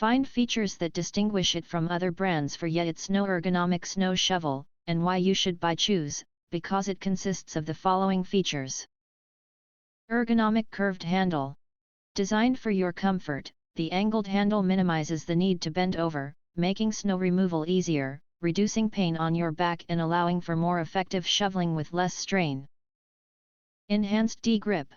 Find features that distinguish it from other brands for YEITSNOW Ergonomic Snow Shovel, and why you should choose, because it consists of the following features. Ergonomic curved handle. Designed for your comfort, the angled handle minimizes the need to bend over, making snow removal easier, reducing pain on your back and allowing for more effective shoveling with less strain. Enhanced D-grip.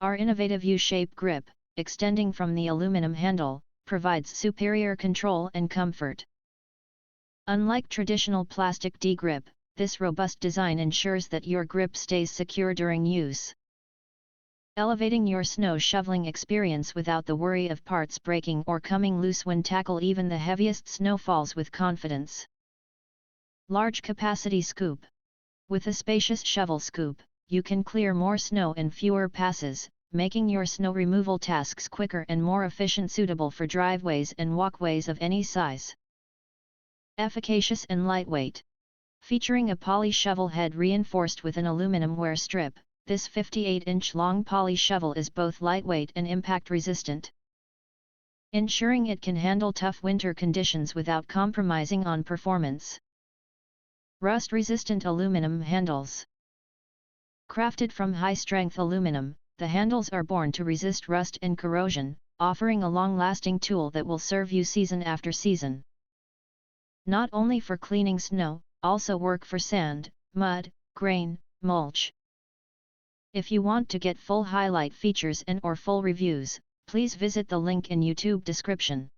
Our innovative U-shape grip, extending from the aluminum handle, provides superior control and comfort. Unlike traditional plastic D-grip, this robust design ensures that your grip stays secure during use. Elevating your snow shoveling experience without the worry of parts breaking or coming loose when tackle even the heaviest snowfalls with confidence. Large capacity scoop. With a spacious shovel scoop, you can clear more snow in fewer passes, making your snow removal tasks quicker and more efficient, suitable for driveways and walkways of any size. Efficacious and lightweight. Featuring a poly shovel head reinforced with an aluminum wear strip, this 58-inch long poly shovel is both lightweight and impact resistant, ensuring it can handle tough winter conditions without compromising on performance. Rust-resistant aluminum handles. Crafted from high-strength aluminum, the handles are born to resist rust and corrosion, offering a long-lasting tool that will serve you season after season. Not only for cleaning snow, also work for sand, mud, grain, mulch. If you want to get full highlight features and/or full reviews, please visit the link in YouTube description.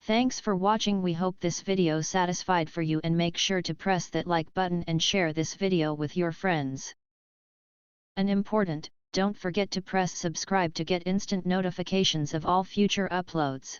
Thanks for watching. We hope this video satisfied for you, and make sure to press that like button and share this video with your friends. And important, don't forget to press subscribe to get instant notifications of all future uploads.